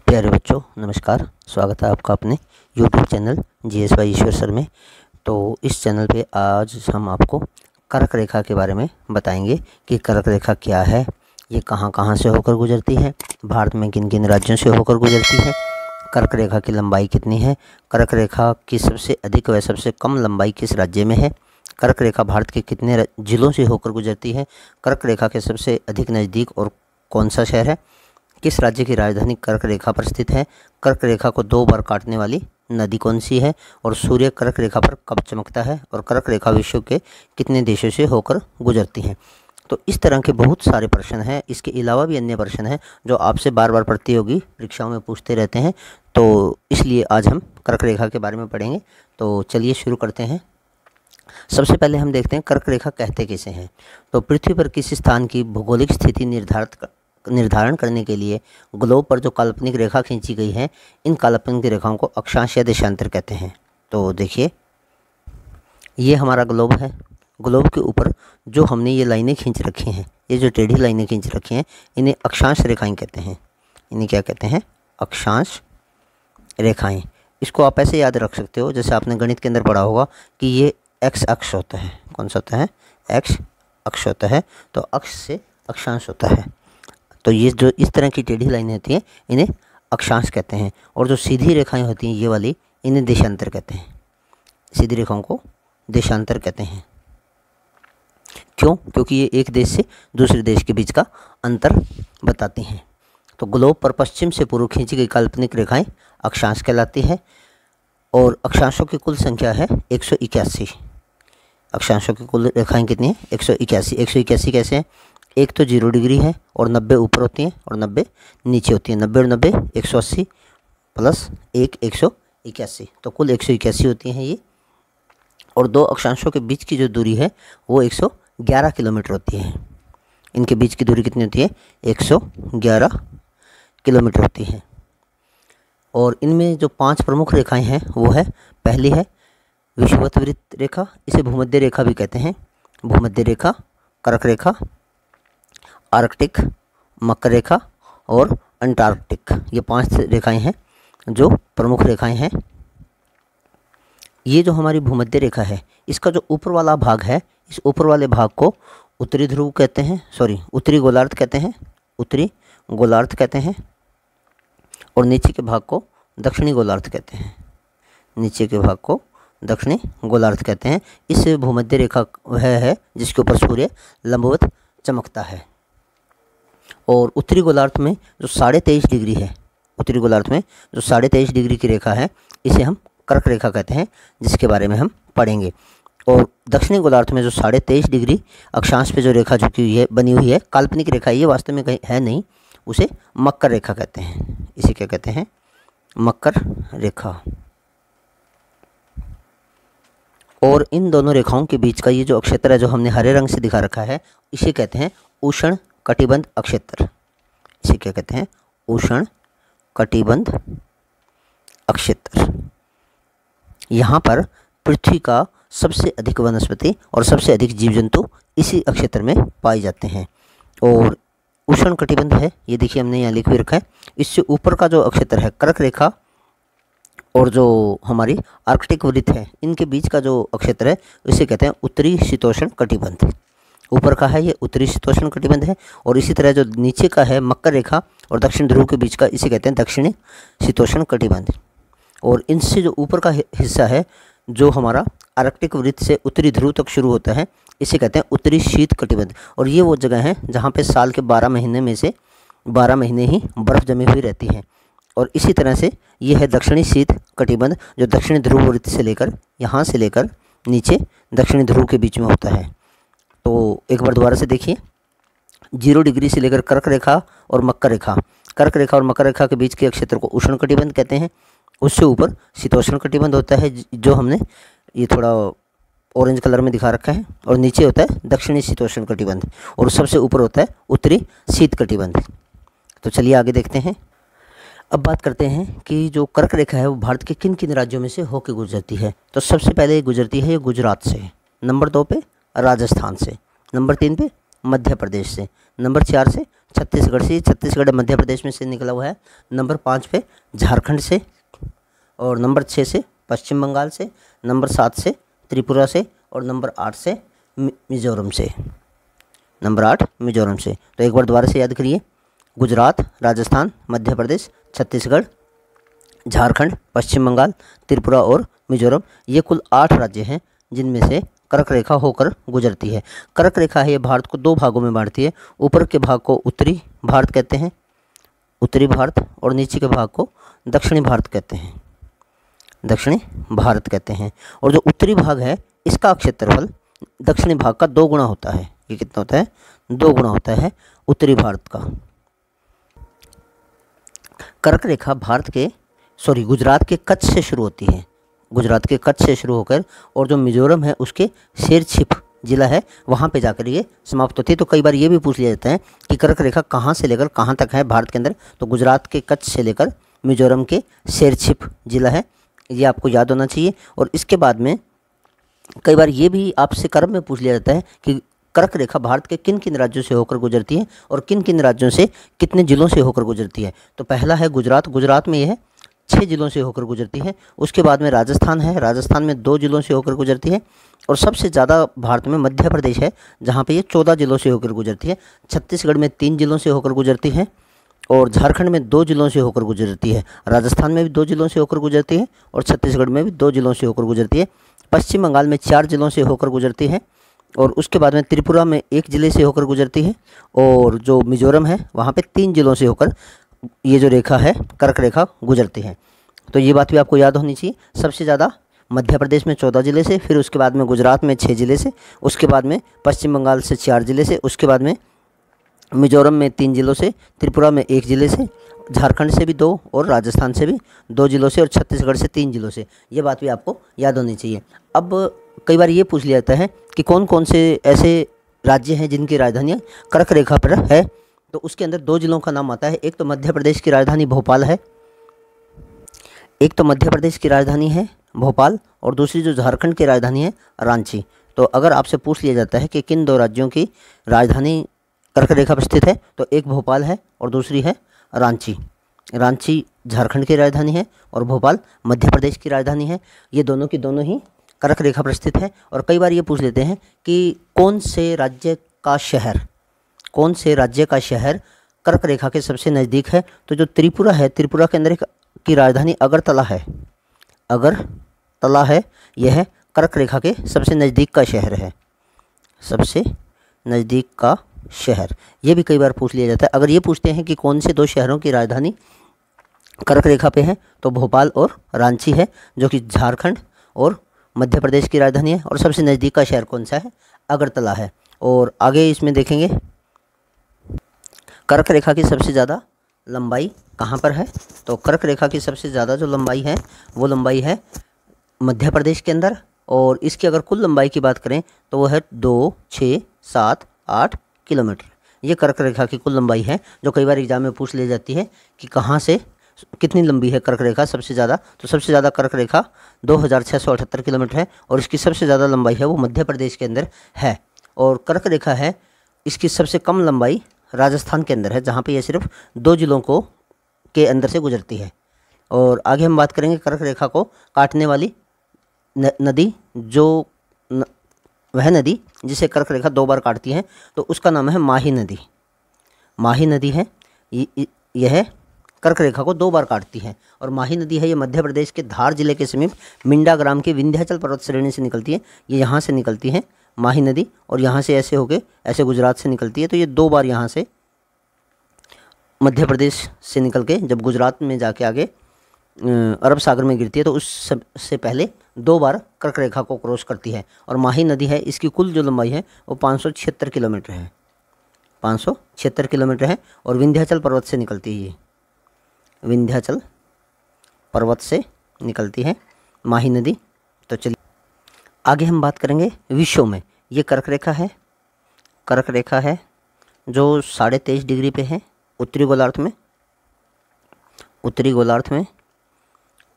प्यारे बच्चों, नमस्कार। स्वागत है आपका अपने यूट्यूब चैनल जीएस बाय ईश्वर सर में। तो इस चैनल पे आज हम आपको कर्क रेखा के बारे में बताएंगे कि कर्क रेखा क्या है, ये कहाँ कहाँ से होकर गुजरती है, भारत में किन किन राज्यों से होकर गुजरती है, कर्क रेखा की लंबाई कितनी है, कर्क रेखा की सबसे अधिक व सबसे कम लंबाई किस राज्य में है, कर्क रेखा भारत के कितने जिलों से होकर गुजरती है, कर्क रेखा के सबसे अधिक नज़दीक और कौन सा शहर है, किस राज्य की राजधानी कर्क रेखा पर स्थित है, कर्क रेखा को 2 बार काटने वाली नदी कौन सी है, और सूर्य कर्क रेखा पर कब चमकता है, और कर्क रेखा विश्व के कितने देशों से होकर गुजरती है। तो इस तरह के बहुत सारे प्रश्न हैं। इसके अलावा भी अन्य प्रश्न हैं जो आपसे बार बार प्रतियोगी परीक्षाओं में पूछते रहते हैं। तो इसलिए आज हम कर्क रेखा के बारे में पढ़ेंगे। तो चलिए शुरू करते हैं। सबसे पहले हम देखते हैं कर्क रेखा कहते किसे हैं। तो पृथ्वी पर किसी स्थान की भौगोलिक स्थिति निर्धारण करने के लिए ग्लोब पर जो काल्पनिक रेखा खींची गई है, इन काल्पनिक रेखाओं को अक्षांश या देशांतर कहते हैं। तो देखिए, ये हमारा ग्लोब है। ग्लोब के ऊपर जो हमने ये लाइनें खींच रखी हैं, ये जो टेढ़ी लाइनें खींच रखी हैं, इन्हें अक्षांश रेखाएं कहते हैं। इन्हें क्या कहते हैं? अक्षांश रेखाएं। इसको आप ऐसे याद रख सकते हो, जैसे आपने गणित के अंदर पढ़ा होगा कि ये एक्स अक्ष होता है। कौन सा होता है? एक्स अक्ष होता है। तो अक्ष से अक्षांश होता है। तो ये जो इस तरह की टेढ़ी लाइनें होती हैं, इन्हें अक्षांश कहते हैं। और जो सीधी रेखाएं होती हैं, ये वाली, इन्हें देशांतर कहते हैं। सीधी रेखाओं को देशांतर कहते हैं। क्यों? क्योंकि ये एक देश से दूसरे देश के बीच का अंतर बताती हैं। तो ग्लोब पर पश्चिम से पूर्व खींची गई काल्पनिक रेखाएं अक्षांश कहलाती है। और अक्षांशों की कुल संख्या है 181। अक्षांशों की कुल रेखाएं कितनी है? 181। 181 कैसे हैं? एक तो 0 डिग्री है और 90 ऊपर होती हैं और 90 नीचे होती हैं। 90 और 90 180 प्लस 1 181, तो कुल 181 होती हैं ये। और 2 अक्षांशों के बीच की जो दूरी है वो 111 किलोमीटर होती है। इनके बीच की दूरी कितनी होती है? 111 किलोमीटर होती है। और इनमें जो 5 प्रमुख रेखाएं हैं वो है, पहली है विषुवत रेखा, इसे भूमध्य रेखा भी कहते हैं। भूमध्य रेखा, कर्क रेखा, आर्कटिक, मकर रेखा और अंटार्कटिक, ये 5 रेखाएं हैं जो प्रमुख रेखाएं हैं। ये जो हमारी भूमध्य रेखा है, इसका जो ऊपर वाला भाग है, इस ऊपर वाले भाग को उत्तरी ध्रुव कहते हैं, उत्तरी गोलार्ध कहते हैं। उत्तरी गोलार्ध कहते हैं। और नीचे के भाग को दक्षिणी गोलार्ध कहते हैं। नीचे के भाग को दक्षिणी गोलार्ध कहते हैं। इस भूमध्य रेखा वह है जिसके ऊपर सूर्य लंबवत चमकता है। और उत्तरी गोलार्ध में जो 23.5 डिग्री है, उत्तरी गोलार्ध में जो 23.5 डिग्री की रेखा है, इसे हम कर्क रेखा कहते हैं, जिसके बारे में हम पढ़ेंगे। और दक्षिणी गोलार्ध में जो 23.5 डिग्री अक्षांश पे जो रेखा झुकी हुई है, बनी हुई है, काल्पनिक रेखा, ये वास्तव में कहीं है नहीं, उसे मकर रेखा कहते हैं। इसे क्या कहते हैं? मकर रेखा। और इन दोनों रेखाओं के बीच का ये जो अक्षेत्र है, जो हमने हरे रंग से दिखा रखा है, इसे कहते हैं उष्ण कटिबंध अक्षेत्र। इसे क्या कहते हैं? उष्ण कटिबंध अक्षेत्र। यहाँ पर पृथ्वी का सबसे अधिक वनस्पति और सबसे अधिक जीव जंतु इसी अक्षेत्र में पाए जाते हैं। और उष्ण कटिबंध है, ये देखिए हमने यहाँ लिख भी रखा है। इससे ऊपर का जो अक्षेत्र है, कर्क रेखा और जो हमारी आर्कटिक वृत्त है, इनके बीच का जो अक्षेत्र है, इसे कहते हैं उत्तरी शीतोष्ण कटिबंध। ऊपर का है ये उत्तरी शीतोष्ण कटिबंध है। और इसी तरह जो नीचे का है मकर रेखा और दक्षिण ध्रुव के बीच का, इसे कहते हैं दक्षिणी शीतोष्ण कटिबंध। और इनसे जो ऊपर का हिस्सा है, जो हमारा आर्कटिक वृत्त से उत्तरी ध्रुव तक शुरू होता है, इसे कहते हैं उत्तरी शीत कटिबंध। और ये वो जगह है जहाँ पे साल के 12 महीने में से 12 महीने ही बर्फ़ जमी हुई रहती है। और इसी तरह से ये है दक्षिणी शीत कटिबंध, जो दक्षिणी ध्रुव वृत्त से लेकर, यहाँ से लेकर नीचे दक्षिणी ध्रुव के बीच में होता है। तो एक बार दोबारा से देखिए, 0 डिग्री से लेकर कर्क रेखा और मकर रेखा, कर्क रेखा और मकर रेखा के बीच के क्षेत्र को उष्ण कटिबंध कहते हैं। उससे ऊपर शीतोष्ण कटिबंध होता है, जो हमने ये थोड़ा ऑरेंज कलर में दिखा रखा है। और नीचे होता है दक्षिणी शीतोष्ण कटिबंध, और सबसे ऊपर होता है उत्तरी शीत कटिबंध। तो चलिए आगे देखते हैं। अब बात करते हैं कि जो कर्क रेखा है वो भारत के किन किन राज्यों में से होकर गुजरती है। तो सबसे पहले गुजरती है ये गुजरात से, नंबर 2 पे राजस्थान से, नंबर 3 पे मध्य प्रदेश से, नंबर 4 से छत्तीसगढ़ से, छत्तीसगढ़ मध्य प्रदेश में से निकला हुआ है। नंबर 5 पे झारखंड से, और नंबर 6 से पश्चिम बंगाल से, नंबर 7 से त्रिपुरा से, और नंबर 8 से मिजोरम से, नंबर 8 मिजोरम से। तो एक बार दोबारा से याद करिए, गुजरात, राजस्थान, मध्य प्रदेश, छत्तीसगढ़, झारखंड, पश्चिम बंगाल, त्रिपुरा और मिजोरम, ये कुल 8 राज्य हैं जिनमें से कर्क रेखा होकर गुजरती है। कर्क रेखा है ये भारत को 2 भागों में बांटती है। ऊपर के भाग को उत्तरी भारत कहते हैं, उत्तरी भारत, और नीचे के भाग को दक्षिणी भारत कहते हैं, दक्षिणी भारत कहते हैं। और जो उत्तरी भाग है इसका क्षेत्रफल दक्षिणी भाग का 2 गुना होता है। ये कितना होता है? 2 गुना होता है उत्तरी भारत का। कर्क रेखा गुजरात के कच्छ से शुरू होती है, गुजरात के कच्छ से शुरू होकर, और जो मिजोरम है उसके शेरछिप जिला है वहाँ पे जाकर ये समाप्त होती है। तो कई बार ये भी पूछ लिया जाता है कि कर्क रेखा कहाँ से लेकर कहाँ तक है भारत के अंदर, तो गुजरात के कच्छ से लेकर मिजोरम के शेरछिप जिला है, ये आपको याद होना चाहिए। और इसके बाद में कई बार ये भी आपसे कर्म में पूछ लिया जाता है कि कर्क रेखा भारत के किन किन राज्यों से होकर गुजरती है और किन किन राज्यों से कितने जिलों से होकर गुजरती है। तो पहला है गुजरात, गुजरात में यह है 6 जिलों से होकर गुजरती है। उसके बाद में राजस्थान है, राजस्थान में 2 जिलों से होकर गुजरती है। और सबसे ज़्यादा भारत में मध्य प्रदेश है जहाँ पे ये 14 जिलों से होकर गुजरती है। छत्तीसगढ़ में 3 जिलों से होकर गुजरती है, और झारखंड में 2 जिलों से होकर गुजरती है। राजस्थान में भी 2 जिलों से होकर गुजरती है, और छत्तीसगढ़ में भी 2 जिलों से होकर गुजरती है। पश्चिम बंगाल में 4 जिलों से होकर गुजरती है, और उसके बाद में त्रिपुरा में 1 जिले से होकर गुजरती है, और जो मिजोरम है वहाँ पे 3 जिलों से होकर ये जो रेखा है कर्क रेखा गुजरती है। तो ये बात भी आपको याद होनी चाहिए। सबसे ज़्यादा मध्य प्रदेश में 14 जिले से, फिर उसके बाद में गुजरात में 6 जिले से, उसके बाद में पश्चिम बंगाल से 4 जिले से, उसके बाद में मिजोरम में 3 जिलों से, त्रिपुरा में 1 जिले से, झारखंड से भी 2 और राजस्थान से भी 2 जिलों से, और छत्तीसगढ़ से 3 जिलों से। ये बात भी आपको याद होनी चाहिए। अब कई बार ये पूछ लिया जाता है कि कौन कौन से ऐसे राज्य हैं जिनकी राजधानियाँ कर्क रेखा पर है, तो उसके अंदर 2 जिलों का नाम आता है। एक तो मध्य प्रदेश की राजधानी भोपाल है, एक तो मध्य प्रदेश की राजधानी है भोपाल, और दूसरी जो झारखंड की राजधानी है रांची। तो अगर आपसे पूछ लिया जाता है कि किन 2 राज्यों की राजधानी कर्क रेखा पर स्थित है, तो एक भोपाल है और दूसरी है रांची। रांची झारखंड की राजधानी है और भोपाल मध्य प्रदेश की राजधानी है। ये दोनों की दोनों ही कर्क रेखा पर स्थित है। और कई बार ये पूछ लेते हैं कि कौन से राज्य का शहर कर्क रेखा के सबसे नज़दीक है। तो जो त्रिपुरा है, त्रिपुरा के अंदर की राजधानी अगरतला है, यह कर्क रेखा के सबसे नज़दीक का शहर है, सबसे नज़दीक का शहर। ये भी कई बार पूछ लिया जाता है। अगर ये पूछते हैं कि कौन से 2 शहरों की राजधानी कर्क रेखा पे है, तो भोपाल और रांची है, जो कि झारखंड और मध्य प्रदेश की राजधानी है। और सबसे नज़दीक का शहर कौन सा है? अगरतला है। और आगे इसमें देखेंगे कर्क रेखा की सबसे ज़्यादा लंबाई कहाँ पर है, तो कर्क रेखा की सबसे ज़्यादा जो लंबाई है वो लंबाई है मध्य प्रदेश के अंदर। और इसकी अगर कुल लंबाई की बात करें तो वो है 2, 6, 7, 8 किलोमीटर। ये कर्क रेखा की कुल लंबाई है, जो कई बार एग्जाम में पूछ ली जाती है कि कहाँ से कितनी लंबी है कर्क रेखा सबसे ज़्यादा। तो सबसे ज़्यादा कर्क रेखा 2678 किलोमीटर है, और इसकी सबसे ज़्यादा लंबाई है वो मध्य प्रदेश के अंदर है। और कर्क रेखा है इसकी सबसे कम लंबाई राजस्थान के अंदर है, जहाँ पे ये सिर्फ 2 जिलों के अंदर से गुजरती है। और आगे हम बात करेंगे कर्क रेखा को काटने वाली नदी, वह नदी जिसे कर्क रेखा 2 बार काटती है, तो उसका नाम है माही नदी। माही नदी है, यह कर्क रेखा को 2 बार काटती है। और माही नदी है ये मध्य प्रदेश के धार जिले के समीप मिंडा ग्राम की विंध्याचल पर्वत श्रेणी से निकलती है। ये यहाँ से निकलती है माही नदी, और यहाँ से ऐसे होके ऐसे गुजरात से निकलती है। तो ये 2 बार यहाँ से मध्य प्रदेश से निकल के जब गुजरात में जाके आगे अरब सागर में गिरती है, तो उससे पहले 2 बार कर्क रेखा को क्रॉस करती है। और माही नदी है इसकी कुल जो लंबाई है वो 576 किलोमीटर है, 576 किलोमीटर है। और विंध्याचल पर्वत से निकलती है, ये विंध्याचल पर्वत से निकलती है माही नदी। तो चलिए आगे हम बात करेंगे विश्व में। ये कर्क रेखा है, कर्क रेखा है जो 23.5 डिग्री पे है उत्तरी गोलार्ध में, उत्तरी गोलार्ध में।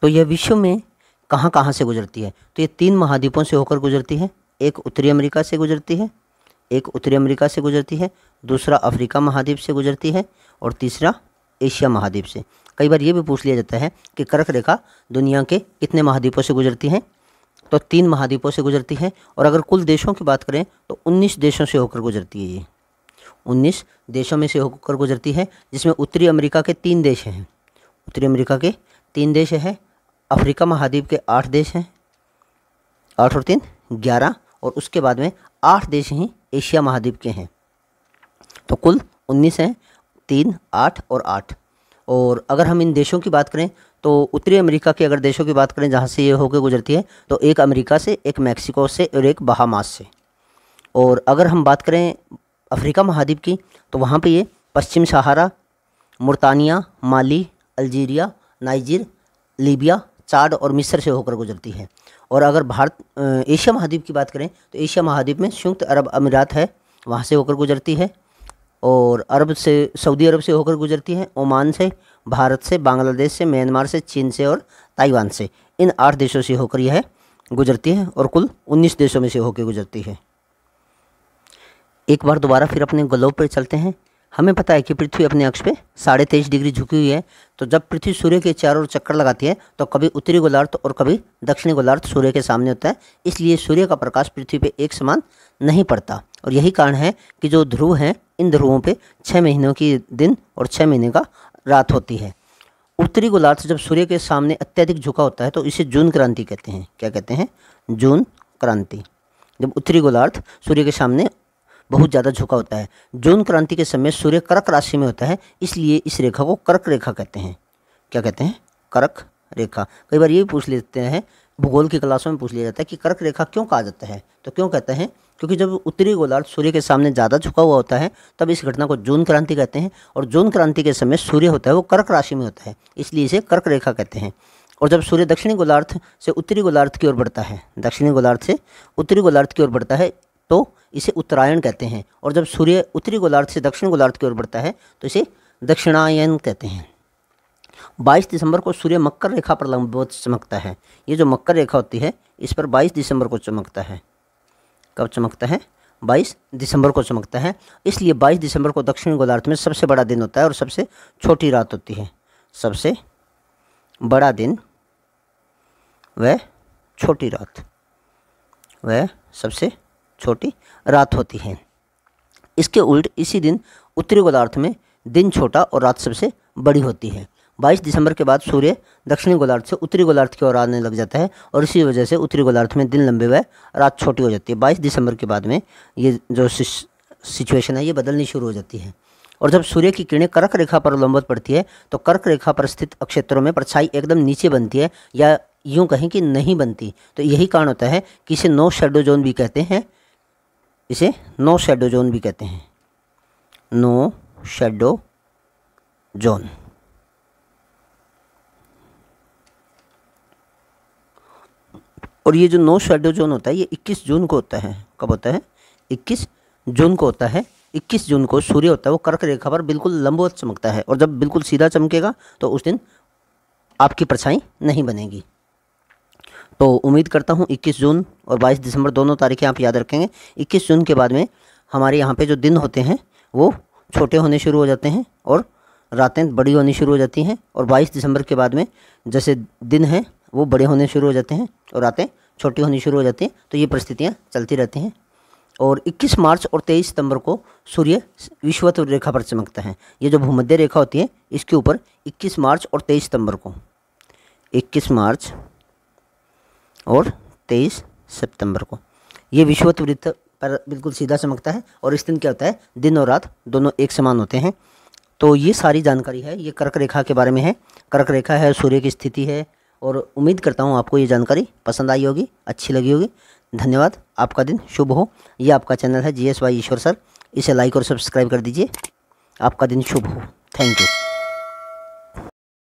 तो यह विश्व में कहाँ से गुजरती है, तो ये 3 महाद्वीपों से होकर गुजरती है। एक उत्तरी अमेरिका से गुजरती है, एक उत्तरी अमेरिका से गुजरती है, दूसरा अफ्रीका महाद्वीप से गुजरती है और तीसरा एशिया महाद्वीप से। कई बार ये भी पूछ लिया जाता है कि कर्क रेखा दुनिया के कितने महाद्वीपों से गुजरती है, तो 3 महाद्वीपों से गुजरती है। और अगर कुल देशों की बात करें तो 19 देशों से होकर गुजरती है। ये 19 देशों में से होकर गुजरती है, जिसमें उत्तरी अमेरिका के 3 देश हैं। उत्तरी अमेरिका के 3 देश हैं, अफ्रीका महाद्वीप के 8 देश हैं, 8 और 3 11, और उसके बाद में 8 देश ही एशिया महाद्वीप के हैं। तो कुल 19 हैं, 3, 8 और 8। और अगर हम इन देशों की बात करें तो उत्तरी अमेरिका के अगर देशों की बात करें जहाँ से ये होकर गुजरती है, तो एक अमेरिका से, एक मैक्सिको से और एक बहामास से। और अगर हम बात करें अफ्रीका महाद्वीप की, तो वहाँ पे ये पश्चिम सहारा, मुर्तानिया, माली, अल्जीरिया, नाइजीर, लीबिया, चाड और मिस्र से होकर गुजरती है। और अगर एशिया महाद्वीप की बात करें तो एशिया महाद्वीप में संयुक्त अरब अमीरात है, वहाँ से होकर गुजरती है। और सऊदी अरब से होकर गुजरती है, ओमान से, भारत से, बांग्लादेश से, म्यांमार से, चीन से और ताइवान से। इन 8 देशों से होकर यह गुजरती है और कुल 19 देशों में से होकर गुजरती है। एक बार दोबारा फिर अपने ग्लोब पर चलते हैं। हमें पता है कि पृथ्वी अपने अक्ष पे 23.5 डिग्री झुकी हुई है। तो जब पृथ्वी सूर्य के चारों ओर चक्कर लगाती है तो कभी उत्तरी गोलार्ध और कभी दक्षिणी गोलार्ध सूर्य के सामने होता है, इसलिए सूर्य का प्रकाश पृथ्वी पे एक समान नहीं पड़ता। और यही कारण है कि जो ध्रुव हैं, इन ध्रुवों पे 6 महीनों की दिन और 6 महीने का रात होती है। उत्तरी गोलार्ध जब सूर्य के सामने अत्यधिक झुका होता है तो इसे जून क्रांति कहते हैं। क्या कहते हैं? जून क्रांति। जब उत्तरी गोलार्ध सूर्य के सामने बहुत ज़्यादा झुका होता है। जून क्रांति के समय सूर्य कर्क राशि में होता है, इसलिए इस रेखा को कर्क रेखा कहते हैं। क्या कहते हैं? कर्क रेखा। कई बार ये भी पूछ लेते हैं, भूगोल की क्लासों में पूछ लिया जाता है कि कर्क रेखा क्यों कहा जाता है। तो क्यों कहते हैं? क्योंकि जब उत्तरी गोलार्ध सूर्य के सामने ज़्यादा झुका हुआ होता है तब इस घटना को जून क्रांति कहते हैं। और जून क्रांति के समय सूर्य होता है वो कर्क राशि में होता है, इसलिए इसे कर्क रेखा कहते हैं। और जब सूर्य दक्षिणी गोलार्ध से उत्तरी गोलार्ध की ओर बढ़ता है, दक्षिणी गोलार्ध से उत्तरी गोलार्ध की ओर बढ़ता है तो इसे उत्तरायण कहते हैं। और जब सूर्य उत्तरी गोलार्ध से दक्षिण गोलार्ध की ओर बढ़ता है तो इसे दक्षिणायन कहते हैं। 22 दिसंबर को सूर्य मकर रेखा पर लंबवत चमकता है। ये जो मकर रेखा होती है इस पर 22 दिसंबर को चमकता है। कब चमकता है? 22 दिसंबर को चमकता है। इसलिए 22 दिसंबर को दक्षिण गोलार्ध में सबसे बड़ा दिन होता है और सबसे छोटी रात होती है। सबसे बड़ा दिन व छोटी रात, वह सबसे छोटी रात होती है। इसके उल्ट इसी दिन उत्तरी गोलार्ध में दिन छोटा और रात सबसे बड़ी होती है। 22 दिसंबर के बाद सूर्य दक्षिणी गोलार्ध से उत्तरी गोलार्ध की ओर आने लग जाता है और इसी वजह से उत्तरी गोलार्ध में दिन लंबे व रात छोटी हो जाती है। 22 दिसंबर के बाद में ये जो सिचुएशन है ये बदलनी शुरू हो जाती है। और जब सूर्य की किरणें कर्क रेखा पर लंबवत पड़ती है तो कर्क रेखा पर स्थित क्षेत्रों में परछाई एकदम नीचे बनती है, या यूँ कहें कि नहीं बनती। तो यही कारण होता है कि इसे नो शेडो जोन भी कहते हैं। इसे नो शेडो जोन भी कहते हैं। No shadow zone. और ये जो नो शेडो जोन होता है ये 21 जून को होता है। कब होता है? 21 जून को होता है। 21 जून को सूर्य होता है वो कर्क रेखा पर बिल्कुल लंबवत चमकता है। और जब बिल्कुल सीधा चमकेगा तो उस दिन आपकी परछाई नहीं बनेगी। तो उम्मीद करता हूँ 21 जून और 22 दिसंबर दोनों तारीखें आप याद रखेंगे। 21 जून के बाद में हमारे यहाँ पे जो दिन होते हैं वो छोटे होने शुरू हो जाते हैं और रातें बड़ी होनी शुरू हो जाती हैं। और 22 दिसंबर के बाद में जैसे दिन हैं वो बड़े होने शुरू हो जाते हैं और रातें छोटी होनी शुरू हो जाती हैं। तो ये परिस्थितियाँ चलती रहती हैं। और 21 मार्च और 23 सितंबर को सूर्य विषुवत रेखा पर चमकता है। ये जो भूमध्य रेखा होती है इसके ऊपर 21 मार्च और 23 सितंबर को, 21 मार्च और 23 सितंबर को ये विषुवत वृत्त पर बिल्कुल सीधा चमकता है। और इस दिन क्या होता है? दिन और रात दोनों एक समान होते हैं। तो ये सारी जानकारी है, ये कर्क रेखा के बारे में है। कर्क रेखा है, सूर्य की स्थिति है। और उम्मीद करता हूँ आपको ये जानकारी पसंद आई होगी, अच्छी लगी होगी। धन्यवाद। आपका दिन शुभ हो। ये आपका चैनल है GSY ईश्वर सर, इसे लाइक और सब्सक्राइब कर दीजिए। आपका दिन शुभ हो। Thank you.